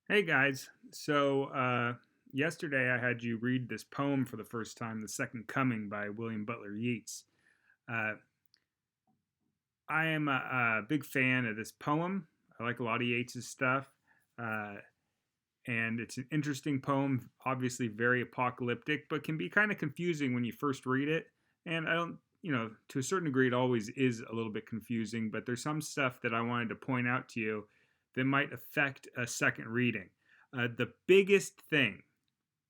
Hey guys, yesterday I had you read this poem for the first time, The Second Coming by William Butler Yeats. Uh, I am a big fan of this poem. I like a lot of Yeats's stuff, uh, and it's an interesting poem, obviously very apocalyptic, but can be kind of confusing when you first read it. And I don't, to a certain degree, it always is a little bit confusing, but there's some stuff that I wanted to point out to you that might affect a second reading. The biggest thing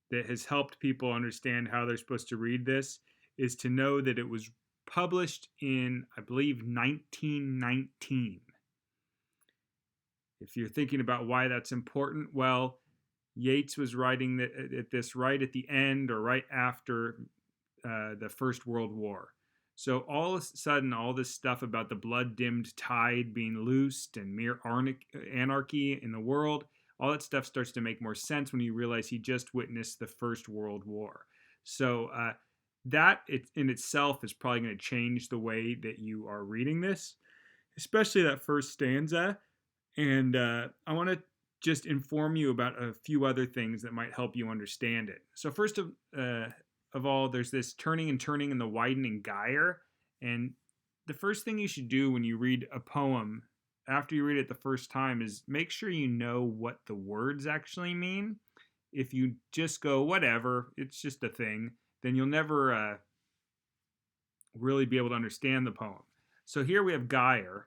that has helped people understand how they're supposed to read this is to know that it was published in, I believe, 1919. If you're thinking about why that's important, well, Yeats was writing this right at the end or right after the First World War. So all of a sudden, all this stuff about the blood-dimmed tide being loosed and mere anarchy in the world, all that stuff starts to make more sense when you realize he just witnessed the First World War. So that in itself is probably going to change the way that you are reading this, especially that first stanza. And I want to just inform you about a few other things that might help you understand it. So of all, there's this turning and turning in the widening gyre. And the first thing you should do when you read a poem, after you read it the first time, is make sure you know what the words actually mean. If you just go, whatever, it's just a thing, then you'll never really be able to understand the poem. So here we have gyre.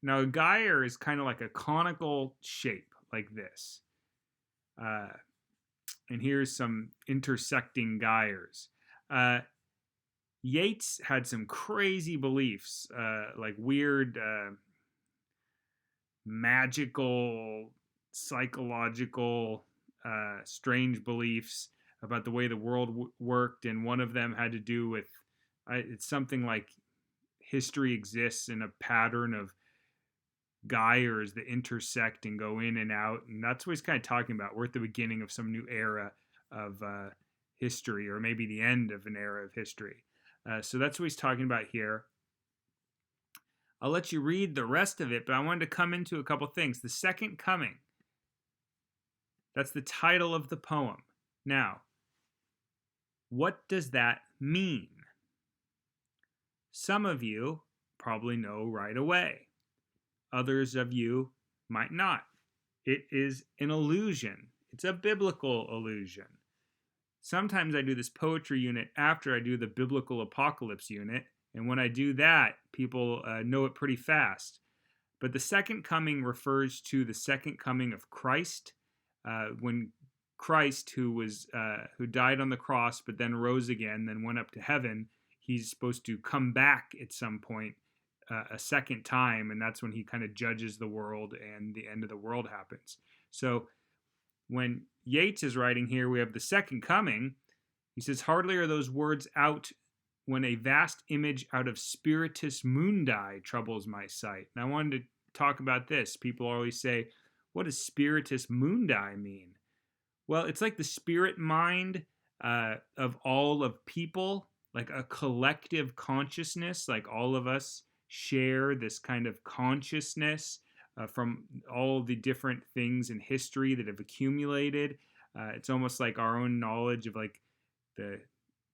Now, a gyre is kind of like a conical shape, like this. And here's some intersecting gyres. Yeats had some crazy beliefs, like weird, magical, psychological, strange beliefs about the way the world worked, and one of them had to do with it's something like history exists in a pattern of gyres that intersect and go in and out, and that's what he's kind of talking about. We're at the beginning of some new era of history, or maybe the end of an era of history. So that's what he's talking about here. I'll let you read the rest of it, but I wanted to come into a couple things. The Second Coming, that's the title of the poem. Now, what does that mean? Some of you probably know right away. Others of you might not. It is an illusion. It's a biblical illusion. Sometimes I do this poetry unit after I do the biblical apocalypse unit, and when I do that, people know it pretty fast. But the second coming refers to the second coming of Christ, when Christ, who died on the cross but then rose again, then went up to heaven, he's supposed to come back at some point a second time, and that's when he kind of judges the world and the end of the world happens. So when Yeats is writing here, we have the second coming. He says, hardly are those words out when a vast image out of spiritus mundi troubles my sight. And I wanted to talk about this. People always say, what does spiritus mundi mean? Well, it's like the spirit mind of all of people, like a collective consciousness, like all of us share this kind of consciousness from all the different things in history that have accumulated. It's almost like our own knowledge of like the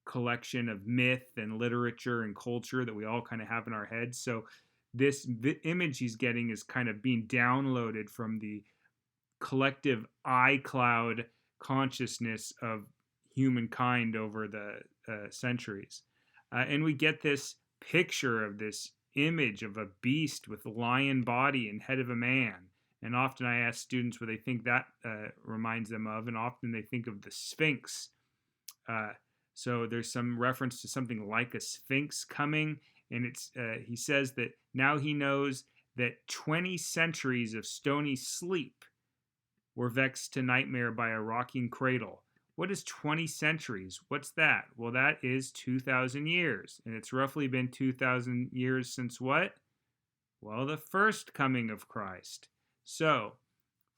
collection of myth and literature and culture that we all kind of have in our heads. So this image he's getting is kind of being downloaded from the collective iCloud consciousness of humankind over the centuries. And we get this picture of this image of a beast with a lion body and head of a man. And often I ask students what they think that reminds them of, and often they think of the Sphinx. So there's some reference to something like a Sphinx coming, and he says that now he knows that 20 centuries of stony sleep were vexed to nightmare by a rocking cradle. What is 20 centuries? What's that? Well, that is 2,000 years. And it's roughly been 2,000 years since what? Well, the first coming of Christ. So,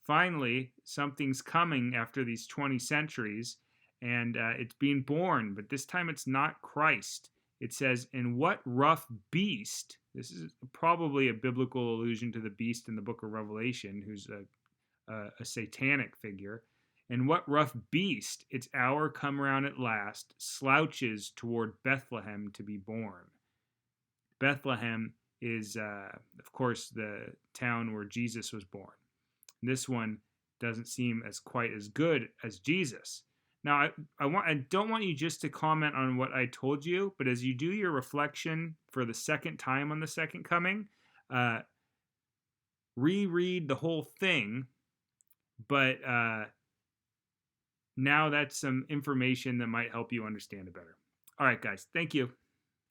finally, something's coming after these 20 centuries, and it's being born, but this time it's not Christ. It says, and what rough beast, this is probably a biblical allusion to the beast in the book of Revelation, who's a satanic figure. And what rough beast, its hour come round at last, slouches toward Bethlehem to be born? Bethlehem is, of course, the town where Jesus was born. This one doesn't seem as quite as good as Jesus. Now, I don't want you just to comment on what I told you, but as you do your reflection for the second time on the second coming, reread the whole thing. But now that's some information that might help you understand it better. All right, guys. Thank you.